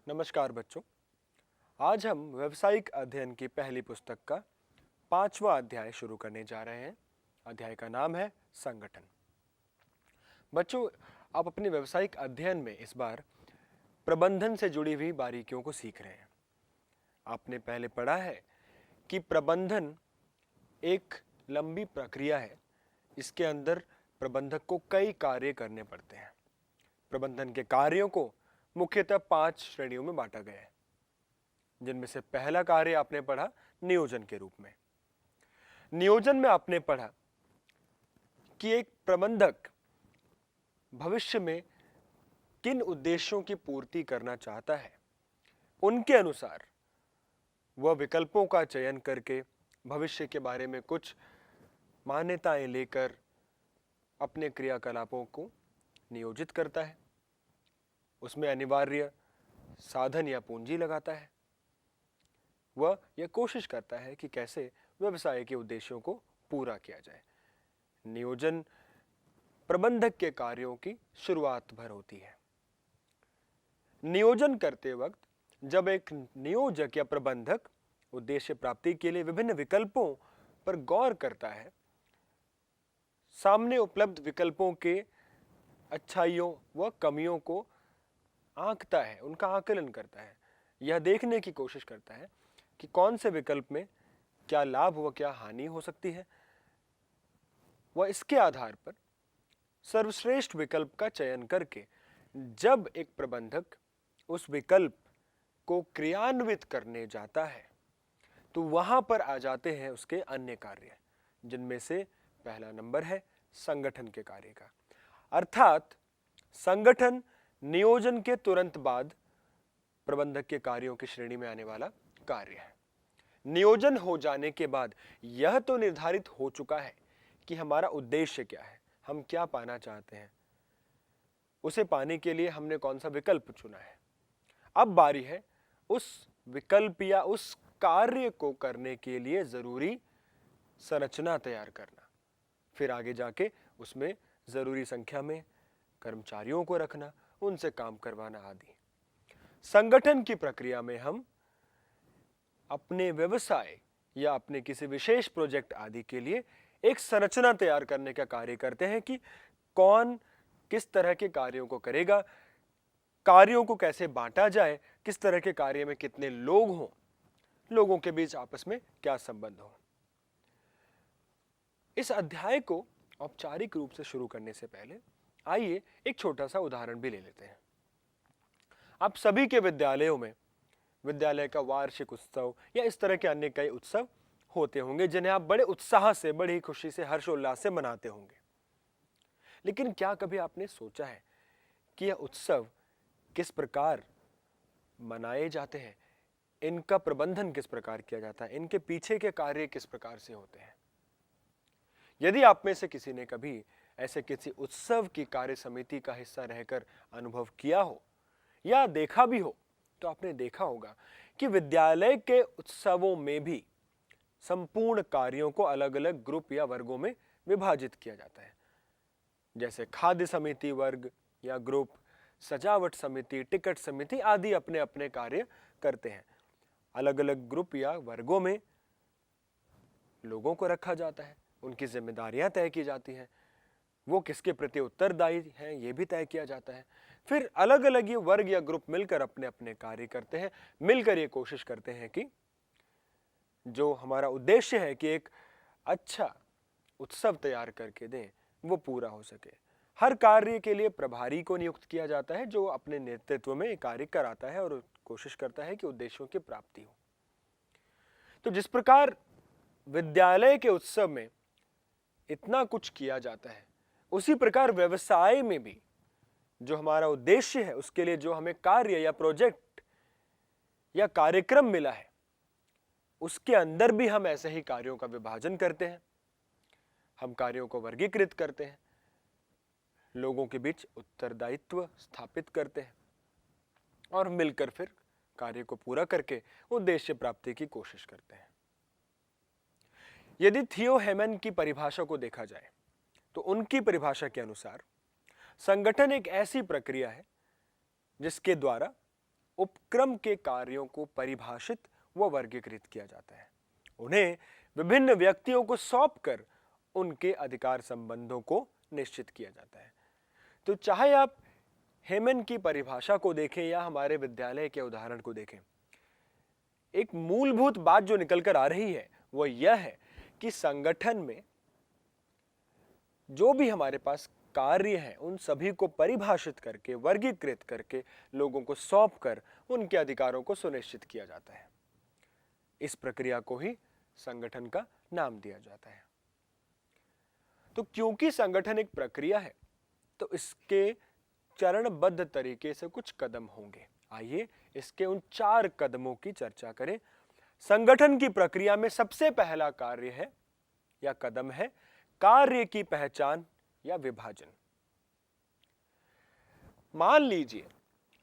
नमस्कार बच्चों। आज हम व्यावसायिक अध्ययन की पहली पुस्तक का 5वां अध्याय शुरू करने जा रहे हैं। अध्याय का नाम है संगठन। बच्चों, आप अपने व्यावसायिक अध्ययन में इस बार प्रबंधन से जुड़ी हुई बारीकियों को सीख रहे हैं। आपने पहले पढ़ा है कि प्रबंधन एक लंबी प्रक्रिया है। इसके अंदर प्रबंधक को कई कार्य करने पड़ते हैं। प्रबंधन के कार्यों को मुख्यतः 5 श्रेणियों में बांटा गया है, जिनमें से पहला कार्य आपने पढ़ा नियोजन के रूप में। नियोजन में आपने पढ़ा कि एक प्रबंधक भविष्य में किन उद्देश्यों की पूर्ति करना चाहता है, उनके अनुसार वह विकल्पों का चयन करके भविष्य के बारे में कुछ मान्यताएं लेकर अपने क्रियाकलापों को नियोजित करता है। उसमें अनिवार्य साधन या पूंजी लगाता है। वह यह कोशिश करता है कि कैसे व्यवसाय के उद्देश्यों को पूरा किया जाए। नियोजन प्रबंधक के कार्यों की शुरुआत भर होती है। नियोजन करते वक्त जब एक नियोजक या प्रबंधक उद्देश्य प्राप्ति के लिए विभिन्न विकल्पों पर गौर करता है, सामने उपलब्ध विकल्पों के अच्छाइयों व कमियों को आंकता है, उनका आकलन करता है। यह देखने की कोशिश करता है कि कौन से विकल्प में क्या लाभ व क्या हानि हो सकती है। वह इसके आधार पर सर्वश्रेष्ठ विकल्प का चयन करके जब एक प्रबंधक उस विकल्प को क्रियान्वित करने जाता है, तो वहां पर आ जाते हैं उसके अन्य कार्य, जिनमें से पहला नंबर है संगठन के कार्य का। अर्थात संगठन नियोजन के तुरंत बाद प्रबंधक के कार्यों की श्रेणी में आने वाला कार्य है। नियोजन हो जाने के बाद यह तो निर्धारित हो चुका है कि हमारा उद्देश्य क्या है, हम क्या पाना चाहते हैं, उसे पाने के लिए हमने कौन सा विकल्प चुना है। अब बारी है उस विकल्प या उस कार्य को करने के लिए जरूरी संरचना तैयार करना, फिर आगे जाके उसमें जरूरी संख्या में कर्मचारियों को रखना, उनसे काम करवाना आदि। संगठन की प्रक्रिया में हम अपने व्यवसाय या अपने किसी विशेष प्रोजेक्ट आदि के लिए एक संरचना तैयार करने का कार्य करते हैं कि कौन किस तरह के कार्यों को करेगा, कार्यों को कैसे बांटा जाए, किस तरह के कार्य में कितने लोग हों, लोगों के बीच आपस में क्या संबंध हो। इस अध्याय को औपचारिक रूप से शुरू करने से पहले आइए एक छोटा सा उदाहरण भी ले लेते हैं। आप सभी के विद्यालयों में विद्यालय का वार्षिक उत्सव या इस तरह के अन्य कई उत्सव होते होंगे, जिन्हें आप बड़े उत्साह से, बड़ी खुशी से, हर्षोल्लास से मनाते होंगे। लेकिन क्या कभी आपने सोचा है कि यह उत्सव किस प्रकार मनाए जाते हैं, इनका प्रबंधन किस प्रकार किया जाता है, इनके पीछे के कार्य किस प्रकार से होते हैं? यदि आप में से किसी ने कभी ऐसे किसी उत्सव की कार्य समिति का हिस्सा रहकर अनुभव किया हो या देखा भी हो, तो आपने देखा होगा कि विद्यालय के उत्सवों में भी संपूर्ण कार्यों को अलग अलग ग्रुप या वर्गों में विभाजित किया जाता है। जैसे खाद्य समिति वर्ग या ग्रुप, सजावट समिति, टिकट समिति आदि अपने अपने कार्य करते हैं। अलग अलग ग्रुप या वर्गों में लोगों को रखा जाता है, उनकी जिम्मेदारियां तय की जाती हैं, वो किसके प्रति उत्तरदायी हैं ये भी तय किया जाता है। फिर अलग अलग ये वर्ग या ग्रुप मिलकर अपने अपने कार्य करते हैं, मिलकर ये कोशिश करते हैं कि जो हमारा उद्देश्य है कि एक अच्छा उत्सव तैयार करके दें, वो पूरा हो सके। हर कार्य के लिए प्रभारी को नियुक्त किया जाता है, जो अपने नेतृत्व में कार्य कराता है और कोशिश करता है कि उद्देश्यों की प्राप्ति हो। तो जिस प्रकार विद्यालय के उत्सव में इतना कुछ किया जाता है, उसी प्रकार व्यवसाय में भी जो हमारा उद्देश्य है, उसके लिए जो हमें कार्य या प्रोजेक्ट या कार्यक्रम मिला है, उसके अंदर भी हम ऐसे ही कार्यों का विभाजन करते हैं। हम कार्यों को वर्गीकृत करते हैं, लोगों के बीच उत्तरदायित्व स्थापित करते हैं और मिलकर फिर कार्य को पूरा करके उद्देश्य प्राप्ति की कोशिश करते हैं। यदि थियो हेमन की परिभाषा को देखा जाए, तो उनकी परिभाषा के अनुसार संगठन एक ऐसी प्रक्रिया है जिसके द्वारा उपक्रम के कार्यों को परिभाषित व वर्गीकृत किया जाता है। उन्हें विभिन्न व्यक्तियों को सौंपकर उनके अधिकार संबंधों को निश्चित किया जाता है। तो चाहे आप हेमन की परिभाषा को देखें या हमारे विद्यालय के उदाहरण को देखें, एक मूलभूत बात जो निकल कर आ रही है वो यह है कि संगठन में जो भी हमारे पास कार्य हैं उन सभी को परिभाषित करके, वर्गीकृत करके, लोगों को सौंपकर उनके अधिकारों को सुनिश्चित किया जाता है। इस प्रक्रिया को ही संगठन का नाम दिया जाता है। तो क्योंकि संगठन एक प्रक्रिया है तो इसके चरणबद्ध तरीके से कुछ कदम होंगे। आइए इसके उन 4 कदमों की चर्चा करें। संगठन की प्रक्रिया में सबसे पहला कार्य है या कदम है कार्य की पहचान या विभाजन। मान लीजिए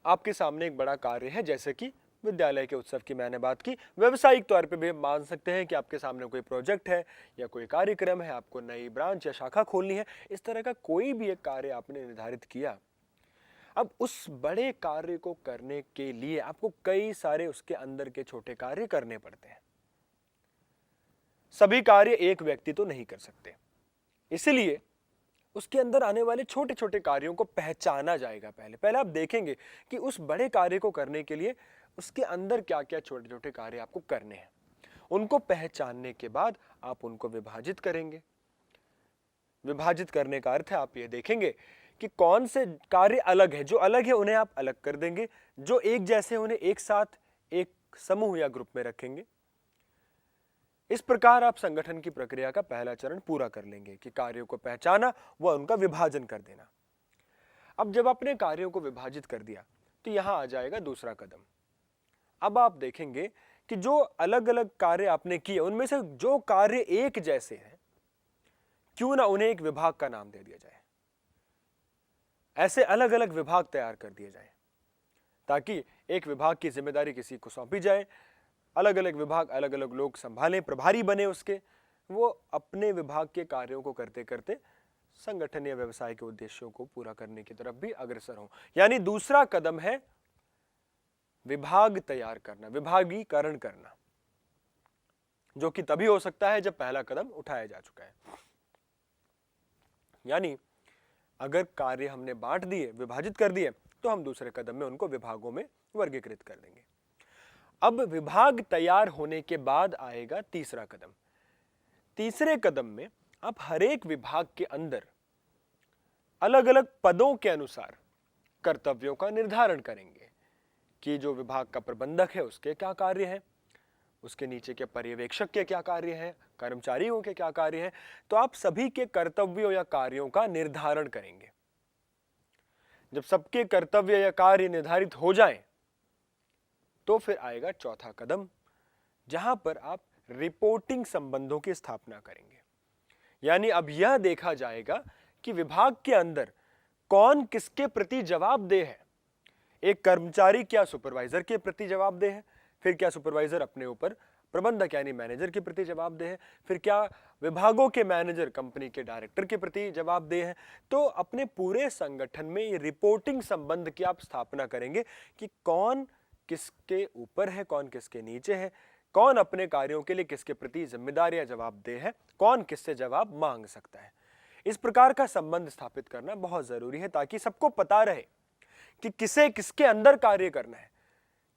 आपके सामने एक बड़ा कार्य है, जैसे कि विद्यालय के उत्सव की मैंने बात की। व्यवसायिक तौर पे भी मान सकते हैं कि आपके सामने कोई प्रोजेक्ट है या कोई कार्यक्रम है, आपको नई ब्रांच या शाखा खोलनी है। इस तरह का कोई भी एक कार्य आपने निर्धारित किया। अब उस बड़े कार्य को करने के लिए आपको कई सारे उसके अंदर के छोटे कार्य करने पड़ते हैं। सभी कार्य एक व्यक्ति तो नहीं कर सकते, इसलिए उसके अंदर आने वाले छोटे छोटे कार्यों को पहचाना जाएगा। पहले आप देखेंगे कि उस बड़े कार्य को करने के लिए उसके अंदर क्या क्या छोटे छोटे कार्य आपको करने हैं। उनको पहचानने के बाद आप उनको विभाजित करेंगे। विभाजित करने का अर्थ है आप ये देखेंगे कि कौन से कार्य अलग है, जो अलग है उन्हें आप अलग कर देंगे, जो एक जैसे उन्हें एक साथ एक समूह या ग्रुप में रखेंगे। इस प्रकार आप संगठन की प्रक्रिया का पहला चरण पूरा कर लेंगे कि कार्यों को पहचाना व उनका विभाजन कर देना। अब जब आपने कार्यों को विभाजित कर दिया तो यहां आ जाएगा दूसरा कदम। अब आप देखेंगे कि जो अलग अलग कार्य आपने किए उनमें से जो कार्य एक जैसे हैं, क्यों ना उन्हें एक विभाग का नाम दे दिया जाए। ऐसे अलग अलग विभाग तैयार कर दिए जाए ताकि एक विभाग की जिम्मेदारी किसी को सौंपी जाए, अलग अलग विभाग अलग अलग लोग संभालें, प्रभारी बने उसके, वो अपने विभाग के कार्यों को करते करते संगठन या व्यवसाय के उद्देश्यों को पूरा करने की तरफ भी अग्रसर हो। यानी दूसरा कदम है विभाग तैयार करना, विभागीकरण करना, जो कि तभी हो सकता है जब पहला कदम उठाया जा चुका है। यानी अगर कार्य हमने बांट दिए, विभाजित कर दिए, तो हम दूसरे कदम में उनको विभागों में वर्गीकृत कर देंगे। अब विभाग तैयार होने के बाद आएगा तीसरा कदम। तीसरे कदम में आप हर एक विभाग के अंदर अलग अलग पदों के अनुसार कर्तव्यों का निर्धारण करेंगे कि जो विभाग का प्रबंधक है उसके क्या कार्य हैं, उसके नीचे के पर्यवेक्षक के क्या कार्य हैं, कर्मचारियों के क्या कार्य हैं। तो आप सभी के कर्तव्यों या कार्यों का निर्धारण करेंगे। जब सबके कर्तव्य या कार्य निर्धारित हो जाएं, तो फिर आएगा चौथा कदम, जहां पर आप रिपोर्टिंग संबंधों की स्थापना करेंगे। यानी अब यह देखा जाएगा कि विभाग के अंदर कौन किसके प्रति जवाबदेह है। एक कर्मचारी क्या सुपरवाइजर के प्रति जवाबदेह है, फिर क्या सुपरवाइजर अपने ऊपर प्रबंधक यानी मैनेजर के प्रति जवाबदेह है, फिर क्या विभागों के मैनेजर कंपनी के डायरेक्टर के प्रति जवाबदेह है। तो अपने पूरे संगठन में ये रिपोर्टिंग संबंध की आप स्थापना करेंगे कि कौन किसके ऊपर है, कौन किसके नीचे है, कौन अपने कार्यों के लिए किसके प्रति जिम्मेदारियां जवाबदेह है, कौन किससे जवाब मांग सकता है। इस प्रकार का संबंध स्थापित करना बहुत जरूरी है ताकि सबको पता रहे कि किसे किसके अंदर कार्य करना है,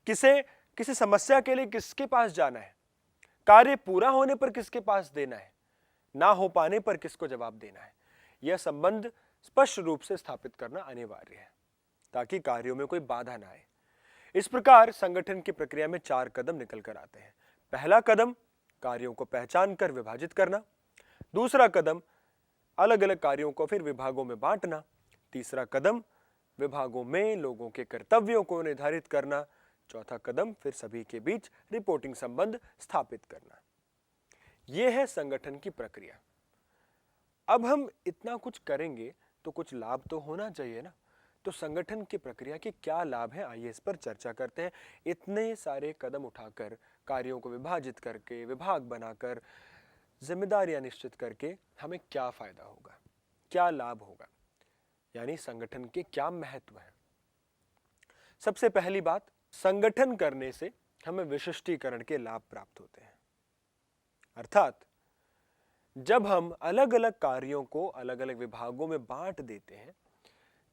किसे किसी समस्या के लिए किसके पास जाना है, कार्य पूरा होने पर किसके पास देना है, ना हो पाने पर किसको जवाब देना है। यह संबंध स्पष्ट रूप से स्थापित करना अनिवार्य है ताकि कार्यों में कोई बाधा ना आए। इस प्रकार संगठन की प्रक्रिया में 4 कदम निकल कर आते हैं। पहला कदम कार्यों को पहचान कर विभाजित करना, दूसरा कदम अलग अलग कार्यों को फिर विभागों में बांटना, तीसरा कदम विभागों में लोगों के कर्तव्यों को निर्धारित करना, चौथा कदम फिर सभी के बीच रिपोर्टिंग संबंध स्थापित करना। यह है संगठन की प्रक्रिया। अब हम इतना कुछ करेंगे तो कुछ लाभ तो होना चाहिए ना। तो संगठन की प्रक्रिया के क्या लाभ हैं, आइए इस पर चर्चा करते हैं। इतने सारे कदम उठाकर, कार्यों को विभाजित करके, विभाग बनाकर, जिम्मेदारियां निश्चित करके हमें क्या फायदा होगा, क्या लाभ होगा, यानी संगठन के क्या महत्व है। सबसे पहली बात, संगठन करने से हमें विशिष्टीकरण के लाभ प्राप्त होते हैं। अर्थात जब हम अलग अलग कार्यों को अलग अलग विभागों में बांट देते हैं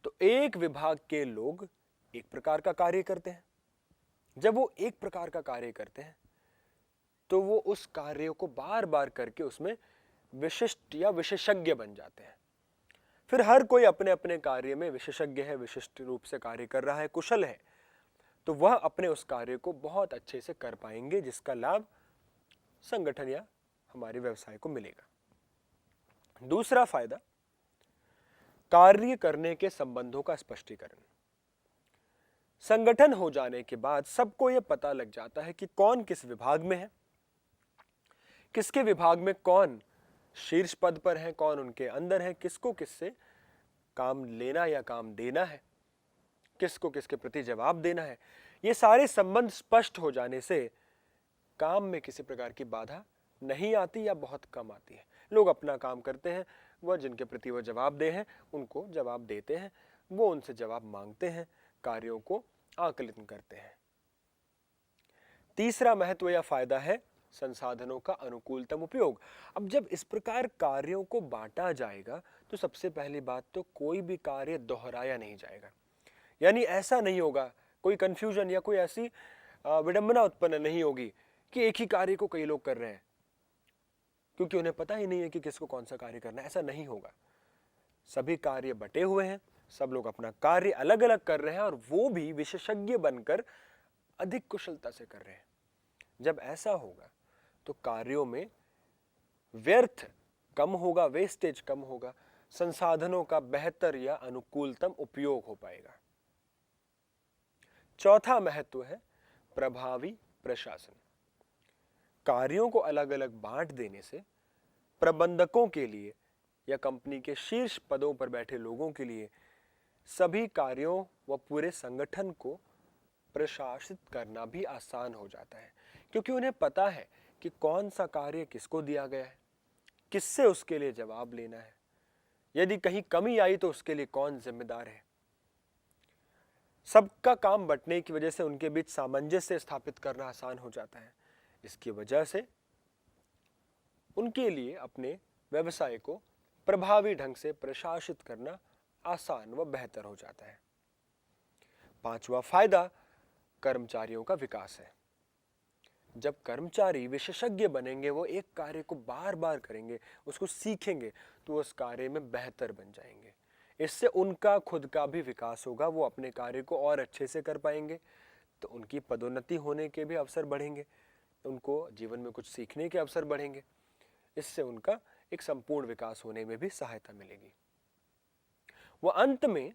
तो एक विभाग के लोग एक प्रकार का कार्य करते हैं। जब वो एक प्रकार का कार्य करते हैं तो वो उस कार्य को बार बार करके उसमें विशिष्ट या विशेषज्ञ बन जाते हैं। फिर हर कोई अपने अपने कार्य में विशेषज्ञ है, विशिष्ट रूप से कार्य कर रहा है, कुशल है, तो वह अपने उस कार्य को बहुत अच्छे से कर पाएंगे, जिसका लाभ संगठन या हमारे व्यवसाय को मिलेगा। दूसरा फायदा, कार्य करने के संबंधों का स्पष्टीकरण। संगठन हो जाने के बाद सबको यह पता लग जाता है कि कौन किस विभाग में है, किसके विभाग में कौन शीर्ष पद पर है, कौन उनके अंदर है, किसको किससे काम लेना या काम देना है, किसको किसके प्रति जवाब देना है। ये सारे संबंध स्पष्ट हो जाने से काम में किसी प्रकार की बाधा नहीं आती या बहुत कम आती है। लोग अपना काम करते हैं, वह जिनके प्रति वह जवाबदेह हैं उनको जवाब देते हैं, वो उनसे जवाब मांगते हैं, कार्यों को आकलन करते हैं। तीसरा महत्व या फायदा है संसाधनों का अनुकूलतम उपयोग। अब जब इस प्रकार कार्यों को बांटा जाएगा तो सबसे पहली बात तो कोई भी कार्य दोहराया नहीं जाएगा, यानी ऐसा नहीं होगा, कोई कंफ्यूजन या कोई ऐसी विडंबना उत्पन्न नहीं होगी कि एक ही कार्य को कई लोग कर रहे हैं क्योंकि उन्हें पता ही नहीं है कि किसको कौन सा कार्य करना है। ऐसा नहीं होगा, सभी कार्य बटे हुए हैं, सब लोग अपना कार्य अलग अलग कर रहे हैं और वो भी विशेषज्ञ बनकर अधिक कुशलता से कर रहे हैं। जब ऐसा होगा तो कार्यों में व्यर्थ कम होगा, वेस्टेज कम होगा, संसाधनों का बेहतर या अनुकूलतम उपयोग हो पाएगा। चौथा महत्व है प्रभावी प्रशासन। कार्यों को अलग अलग बांट देने से प्रबंधकों के लिए या कंपनी के शीर्ष पदों पर बैठे लोगों के लिए सभी कार्यों व पूरे संगठन को प्रशासित करना भी आसान हो जाता है, क्योंकि उन्हें पता है कि कौन सा कार्य किसको दिया गया है, किससे उसके लिए जवाब लेना है, यदि कहीं कमी आई तो उसके लिए कौन जिम्मेदार है। सबका काम बंटने की वजह से उनके बीच सामंजस्य स्थापित करना आसान हो जाता है। इसकी वजह से उनके लिए अपने व्यवसाय को प्रभावी ढंग से प्रशासित करना आसान व बेहतर हो जाता है। पांचवा फायदा कर्मचारियों का विकास है। जब कर्मचारी विशेषज्ञ बनेंगे, वो एक कार्य को बार बार करेंगे, उसको सीखेंगे, तो उस कार्य में बेहतर बन जाएंगे। इससे उनका खुद का भी विकास होगा, वो अपने कार्य को और अच्छे से कर पाएंगे, तो उनकी पदोन्नति होने के भी अवसर बढ़ेंगे, उनको जीवन में कुछ सीखने के अवसर बढ़ेंगे। इससे उनका एक संपूर्ण विकास होने में भी सहायता मिलेगी। वो अंत में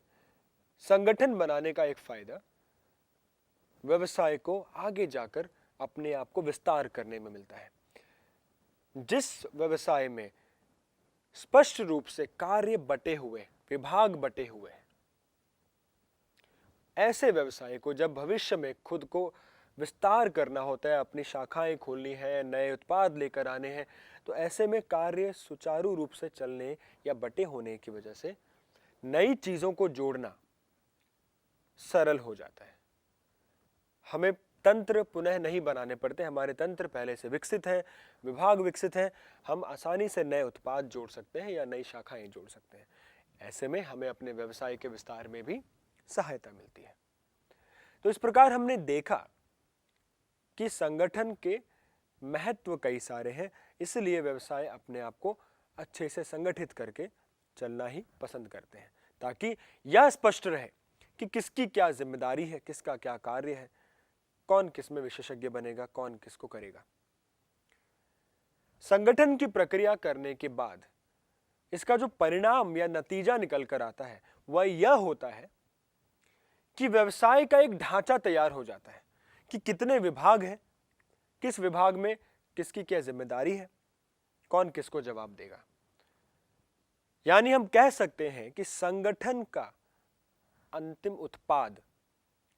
संगठन बनाने का एक फायदा व्यवसाय को आगे जाकर अपने आप को विस्तार करने में मिलता है। जिस व्यवसाय में स्पष्ट रूप से कार्य बटे हुए, विभाग बटे हुए, ऐसे व्यवसाय को जब भविष्य में खुद को विस्तार करना होता है, अपनी शाखाएं खोलनी है, नए उत्पाद लेकर आने हैं, तो ऐसे में कार्य सुचारू रूप से चलने या बटे होने की वजह से नई चीजों को जोड़ना सरल हो जाता है। हमें तंत्र पुनः नहीं बनाने पड़ते, हमारे तंत्र पहले से विकसित हैं, विभाग विकसित हैं, हम आसानी से नए उत्पाद जोड़ सकते हैं या नई शाखाएं जोड़ सकते हैं। ऐसे में हमें अपने व्यवसाय के विस्तार में भी सहायता मिलती है। तो इस प्रकार हमने देखा कि संगठन के महत्व कई सारे हैं, इसलिए व्यवसाय अपने आप को अच्छे से संगठित करके चलना ही पसंद करते हैं, ताकि यह स्पष्ट रहे कि किसकी क्या जिम्मेदारी है, किसका क्या कार्य है, कौन किस में विशेषज्ञ बनेगा, कौन किसको करेगा। संगठन की प्रक्रिया करने के बाद इसका जो परिणाम या नतीजा निकल कर आता है वह यह होता है कि व्यवसाय का एक ढांचा तैयार हो जाता है कि कितने विभाग हैं, किस विभाग में किसकी क्या जिम्मेदारी है, कौन किसको जवाब देगा। यानी हम कह सकते हैं कि संगठन का अंतिम उत्पाद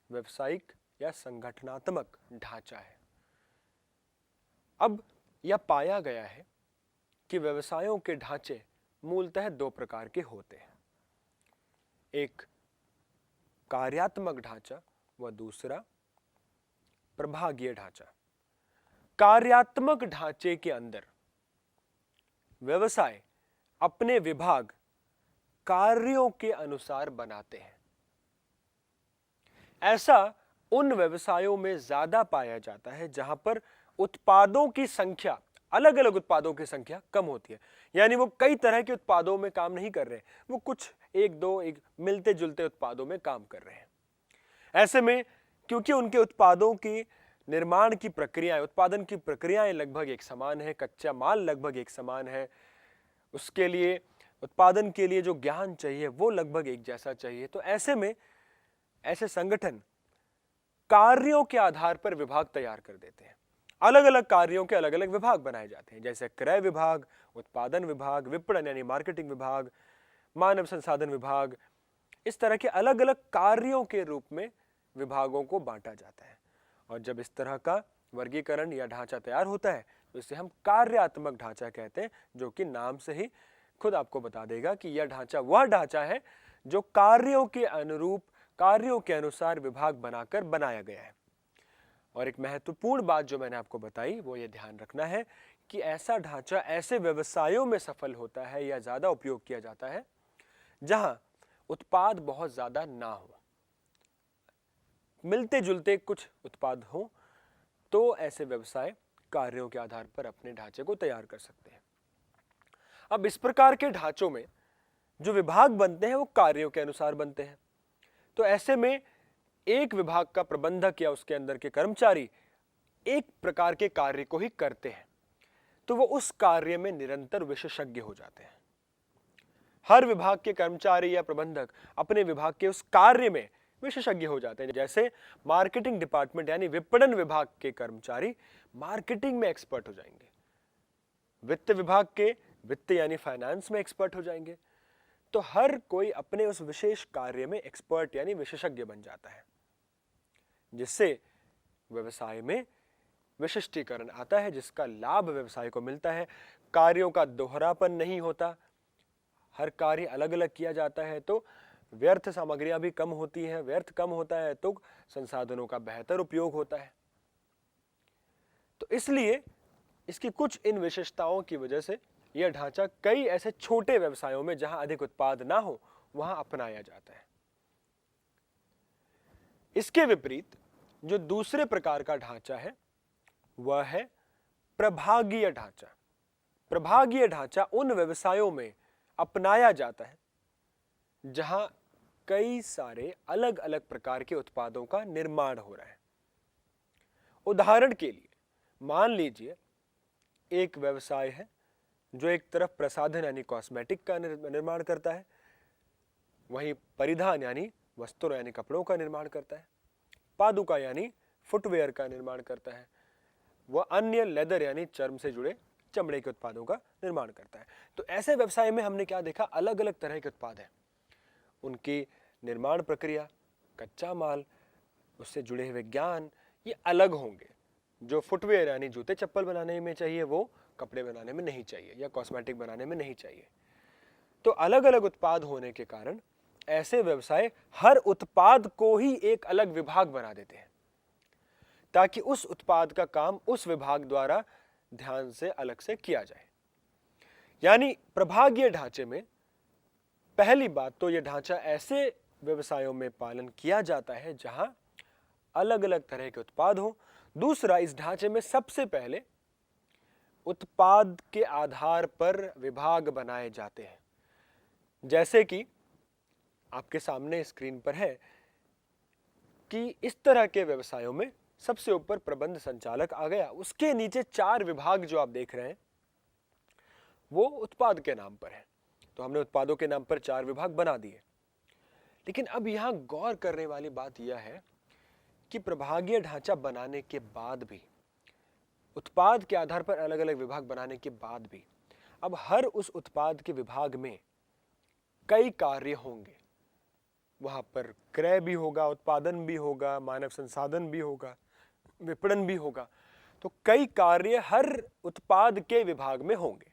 व्यवसायिक या संगठनात्मक ढांचा है। अब यह पाया गया है कि व्यवसायों के ढांचे मूलतः दो प्रकार के होते हैं, एक कार्यात्मक ढांचा व दूसरा प्रभागीय ढांचा। कार्यात्मक ढांचे के अंदर व्यवसाय अपने विभाग कार्यों के अनुसार बनाते हैं। ऐसा उन व्यवसायों में ज्यादा पाया जाता है जहां पर उत्पादों की संख्या, अलग अलग उत्पादों की संख्या कम होती है। यानी वो कई तरह के उत्पादों में काम नहीं कर रहे, वो कुछ एक दो मिलते जुलते उत्पादों में काम कर रहे हैं। ऐसे में क्योंकि उनके उत्पादों की निर्माण की प्रक्रियाएं, उत्पादन की प्रक्रियाएं लगभग एक समान है, कच्चा माल लगभग एक समान है, उसके लिए उत्पादन के लिए जो ज्ञान चाहिए वो लगभग एक जैसा चाहिए, तो ऐसे में ऐसे संगठन कार्यों के आधार पर विभाग तैयार कर देते हैं। अलग अलग कार्यों के अलग अलग विभाग बनाए जाते हैं, जैसे क्रय विभाग, उत्पादन विभाग, विपणन यानी मार्केटिंग विभाग, मानव संसाधन विभाग। इस तरह के अलग अलग कार्यों के रूप में विभागों को बांटा जाता है। और जब इस तरह का वर्गीकरण या ढांचा तैयार होता है तो इसे हम कार्यात्मक ढांचा कहते हैं, जो कि नाम से ही खुद आपको बता देगा कि यह ढांचा वह ढांचा है जो कार्यों के अनुरूप, कार्यों के अनुसार विभाग बनाकर बनाया गया है। और एक महत्वपूर्ण बात जो मैंने आपको बताई वो ये ध्यान रखना है कि ऐसा ढांचा ऐसे व्यवसायों में सफल होता है या ज्यादा उपयोग किया जाता है जहां उत्पाद बहुत ज्यादा ना हो, मिलते जुलते कुछ उत्पाद हो, तो ऐसे व्यवसाय कार्यों के आधार पर अपने ढांचे को तैयार कर सकते हैं। अब इस प्रकार के ढांचों में जो विभाग बनते हैं वो कार्यों के अनुसार बनते हैं। तो ऐसे में एक विभाग का प्रबंधक या उसके अंदर के कर्मचारी एक प्रकार के कार्य को ही करते हैं, तो वो उस कार्य में निरंतर विशेषज्ञ हो जाते हैं। हर विभाग के कर्मचारी या प्रबंधक अपने विभाग के उस कार्य में विशेषज्ञ हो जाते हैं। जैसे मार्केटिंग डिपार्टमेंट यानी विपणन विभाग के कर्मचारी मार्केटिंग में एक्सपर्ट हो जाएंगे, वित्त विभाग के वित्त यानी फाइनेंस में एक्सपर्ट हो जाएंगे। तो हर कोई अपने उस विशेष कार्य में एक्सपर्ट यानी विशेषज्ञ बन जाता है, जिससे व्यवसाय में विशिष्टीकरण आता है, जिसका लाभ व्यवसाय को मिलता है। कार्यों का दोहरापन नहीं होता, हर कार्य अलग अलग किया जाता है, तो व्यर्थ सामग्रियां भी कम होती हैं, व्यर्थ कम होता है तो संसाधनों का बेहतर उपयोग होता है। तो इसलिए इसकी कुछ इन विशेषताओं की वजह से यह ढांचा कई ऐसे छोटे व्यवसायों में जहां अधिक उत्पाद ना हो वहां अपनाया जाता है। इसके विपरीत जो दूसरे प्रकार का ढांचा है वह है प्रभागीय ढांचा। प्रभागीय ढांचा उन व्यवसायों में अपनाया जाता है जहां कई सारे अलग अलग प्रकार के उत्पादों का निर्माण हो रहा है। उदाहरण के लिए मान लीजिए एक व्यवसाय है जो एक तरफ प्रसाधन यानी कॉस्मेटिक का निर्माण करता है, वहीं परिधान यानी वस्त्रों यानी कपड़ों का निर्माण करता है, पादुका यानी फुटवेयर का निर्माण करता है, वह अन्य लेदर यानी चर्म से जुड़े चमड़े के उत्पादों का निर्माण करता है। तो ऐसे व्यवसाय में हमने क्या देखा, अलग अलग तरह के उत्पाद हैं, उनकी निर्माण प्रक्रिया, कच्चा माल, उससे जुड़े हुए ज्ञान ये अलग होंगे। जो फुटवेयर यानी जूते चप्पल बनाने में चाहिए वो कपड़े बनाने में नहीं चाहिए या कॉस्मेटिक बनाने में नहीं चाहिए। तो अलग अलग उत्पाद होने के कारण ऐसे व्यवसाय हर उत्पाद को ही एक अलग विभाग बना देते हैं ताकि उस उत्पाद का काम उस विभाग द्वारा ध्यान से अलग से किया जाए। यानी प्रभागीय ढांचे में पहली बात तो यह ढांचा ऐसे व्यवसायों में पालन किया जाता है जहां अलग अलग तरह के उत्पाद हो। दूसरा, इस ढांचे में सबसे पहले उत्पाद के आधार पर विभाग बनाए जाते हैं, जैसे कि आपके सामने स्क्रीन पर है कि इस तरह के व्यवसायों में सबसे ऊपर प्रबंध संचालक आ गया, उसके नीचे 4 विभाग जो आप देख रहे हैं वो उत्पाद के नाम पर है। तो हमने उत्पादों के नाम पर 4 विभाग बना दिए। लेकिन अब यहां गौर करने वाली बात यह है कि प्रभागीय ढांचा बनाने के बाद भी, उत्पाद के आधार पर अलग अलग विभाग बनाने के बाद भी, अब हर उस उत्पाद के विभाग में कई कार्य होंगे। वहां पर क्रय भी होगा, उत्पादन भी होगा, मानव संसाधन भी होगा, विपणन भी होगा। तो कई कार्य हर उत्पाद के विभाग में होंगे।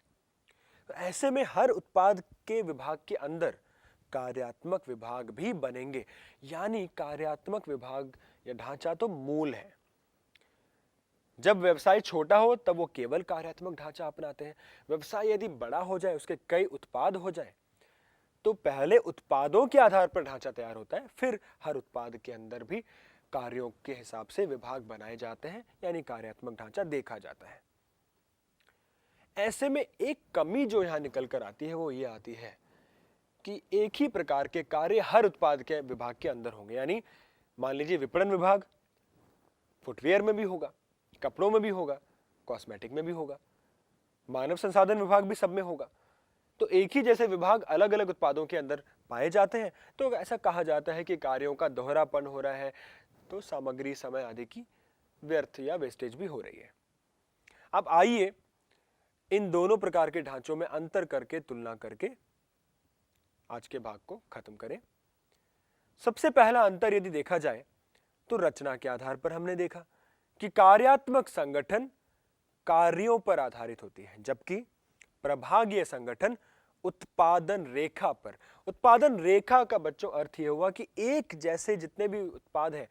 तो ऐसे में हर उत्पाद के विभाग के अंदर कार्यात्मक विभाग भी बनेंगे। यानी कार्यात्मक विभाग या ढांचा तो मूल है, जब व्यवसाय छोटा हो तब वो केवल कार्यात्मक ढांचा अपनाते हैं। व्यवसाय यदि बड़ा हो जाए, उसके कई उत्पाद हो जाए, तो पहले उत्पादों के आधार पर ढांचा तैयार होता है, फिर हर उत्पाद के अंदर भी कार्यों के हिसाब से विभाग बनाए जाते हैं, यानी कार्यात्मक ढांचा देखा जाता है। ऐसे में एक कमी जो यहां निकल कर आती है वो ये आती है कि एक ही प्रकार के कार्य हर उत्पाद के विभाग के अंदर होंगे। यानी मान लीजिए विपणन विभाग फुटवियर में भी होगा, कपड़ों में भी होगा, कॉस्मेटिक में भी होगा, मानव संसाधन विभाग भी सब में होगा। तो एक ही जैसे विभाग अलग अलग उत्पादों के अंदर पाए जाते हैं, तो ऐसा कहा जाता है कि कार्यों का दोहरापन हो रहा है, तो सामग्री, समय आदि की व्यर्थ या वेस्टेज भी हो रही है। अब आइए इन दोनों प्रकार के ढांचों में अंतर करके, तुलना करके आज के भाग को खत्म करें। सबसे पहला अंतर यदि देखा जाए तो रचना के आधार पर हमने देखा कि कार्यात्मक संगठन कार्यों पर आधारित होती है, जबकि प्रभागीय संगठन उत्पादन रेखा पर। उत्पादन रेखा का बच्चों अर्थ यह हुआ कि एक जैसे जितने भी उत्पाद हैं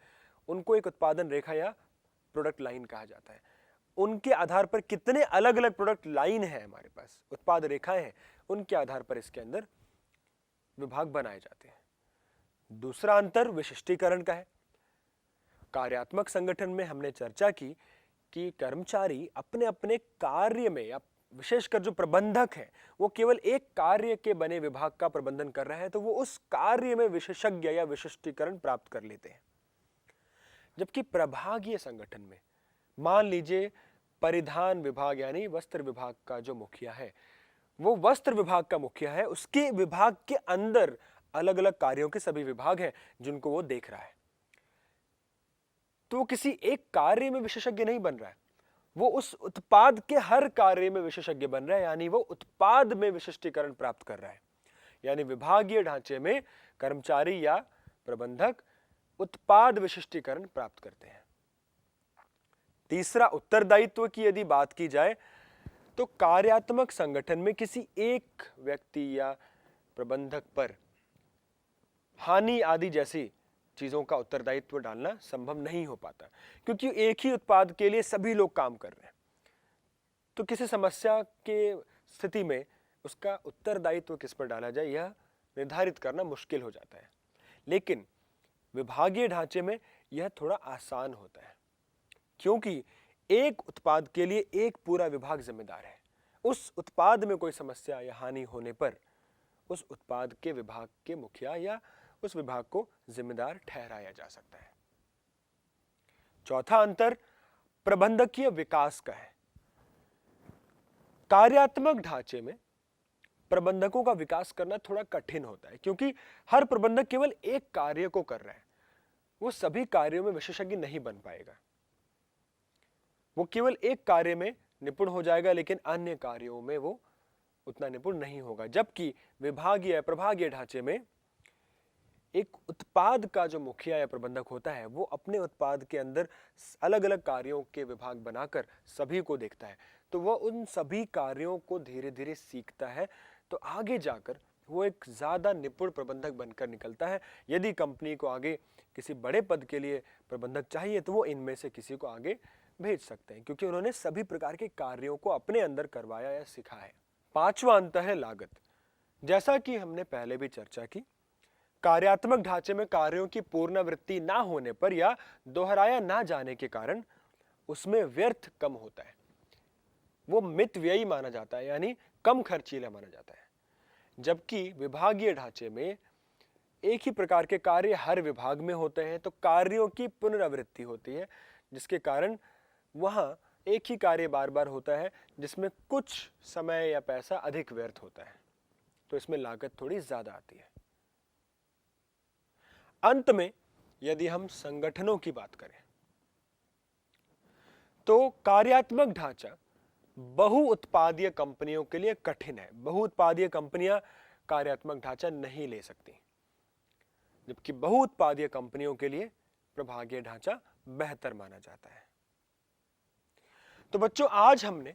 उनको एक उत्पादन रेखा या प्रोडक्ट लाइन कहा जाता है। उनके आधार पर कितने अलग अलग प्रोडक्ट लाइन है हमारे पास, उत्पाद रेखाएं हैं, उनके आधार पर इसके अंदर विभाग बनाए जाते हैं। दूसरा अंतर विशिष्टीकरण का है। कार्यात्मक संगठन में हमने चर्चा की कि कर्मचारी अपने अपने कार्य में, या विशेषकर जो प्रबंधक है वो केवल एक कार्य के बने विभाग का प्रबंधन कर रहा है, तो वो उस कार्य में विशेषज्ञ या विशिष्टीकरण प्राप्त कर लेते हैं। जबकि प्रभागीय संगठन में मान लीजिए परिधान विभाग यानी वस्त्र विभाग का जो मुखिया है, वो वस्त्र विभाग का मुखिया है, उसके विभाग के अंदर अलग अलग कार्यों के सभी विभाग हैं जिनको वो देख रहा है। तो वो किसी एक कार्य में विशेषज्ञ नहीं बन रहा है, वो उस उत्पाद के हर कार्य में विशेषज्ञ बन रहा है, यानी वो उत्पाद में विशिष्टीकरण प्राप्त कर रहा है। यानी विभागीय ढांचे में कर्मचारी या प्रबंधक उत्पाद विशिष्टीकरण प्राप्त करते हैं। तीसरा, उत्तरदायित्व की यदि बात की जाए तो कार्यात्मक संगठन में किसी एक व्यक्ति या प्रबंधक पर हानि आदि जैसी चीजों का उत्तरदायित्व डालना संभव नहीं हो पाता, क्योंकि एक ही उत्पाद के लिए सभी लोग काम कर रहे हैं। तो किसी समस्या के स्थिति में उसका उत्तरदायित्व किस पर डाला जाए यह निर्धारित करना मुश्किल हो जाता है। लेकिन विभागीय ढांचे में यह थोड़ा आसान होता है, क्योंकि एक उत्पाद के लिए एक पूरा विभाग जिम्मेदार है। उस उत्पाद में कोई समस्या या हानि होने पर उस उत्पाद के विभाग के मुखिया या उस विभाग को जिम्मेदार ठहराया जा सकता है। चौथा अंतर प्रबंधकीय विकास का है। कार्यात्मक ढांचे में प्रबंधकों का विकास करना थोड़ा कठिन होता है, क्योंकि हर प्रबंधक केवल एक कार्य को कर रहा है, वो सभी कार्यों में विशेषज्ञ नहीं बन पाएगा। वो केवल एक कार्य में निपुण हो जाएगा, लेकिन अन्य कार्यों में वो उतना निपुण नहीं होगा। जबकि विभागीय प्रभागीय ढांचे में एक उत्पाद का जो मुखिया या प्रबंधक होता है वो अपने उत्पाद के अंदर अलग अलग कार्यों के विभाग बनाकर सभी को देखता है, तो वह उन सभी कार्यों को धीरे धीरे सीखता है, तो आगे जाकर वो एक ज्यादा निपुण प्रबंधक बनकर निकलता है। यदि कंपनी को आगे किसी बड़े पद के लिए प्रबंधक चाहिए तो वो इनमें से किसी को आगे भेज सकते हैं, क्योंकि उन्होंने सभी प्रकार के कार्यों को अपने अंदर करवाया या सीखा है। पांचवा अंतर है लागत। जैसा कि हमने पहले भी चर्चा की, कार्यात्मक ढांचे में कार्यों की पुनरावृत्ति ना होने पर या दोहराया ना जाने के कारण उसमें व्यर्थ कम होता है, वो मितव्ययी माना जाता है, यानी कम खर्चीला माना जाता है। जबकि विभागीय ढांचे में एक ही प्रकार के कार्य हर विभाग में होते हैं, तो कार्यों की पुनरावृत्ति होती है, जिसके कारण वहां एक ही कार्य बार बार होता है, जिसमें कुछ समय या पैसा अधिक व्यर्थ होता है, तो इसमें लागत थोड़ी ज्यादा आती है। अंत में यदि हम संगठनों की बात करें तो कार्यात्मक ढांचा बहुउत्पादीय कंपनियों के लिए कठिन है। बहुउत्पादीय कंपनियां कार्यात्मक ढांचा नहीं ले सकती, जबकि बहुउत्पादीय कंपनियों के लिए प्रभागीय ढांचा बेहतर माना जाता है। तो बच्चों, आज हमने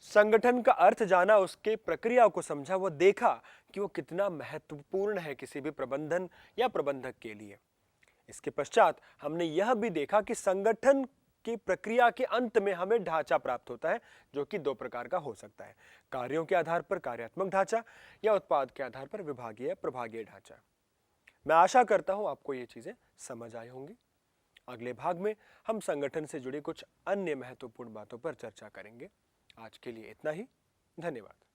संगठन का अर्थ जाना, उसके प्रक्रिया को समझा, वो देखा कि वो कितना महत्वपूर्ण है किसी भी प्रबंधन या प्रबंधक के लिए। इसके पश्चात हमने यह भी देखा कि संगठन की प्रक्रिया के अंत में हमें ढांचा प्राप्त होता है, जो कि दो प्रकार का हो सकता है, कार्यों के आधार पर कार्यात्मक ढांचा या उत्पाद के आधार पर विभागीय प्रभागीय ढांचा। मैं आशा करता हूं आपको ये चीजें समझ आई होंगी। अगले भाग में हम संगठन से जुड़ी कुछ अन्य महत्वपूर्ण बातों पर चर्चा करेंगे। आज के लिए इतना ही। धन्यवाद।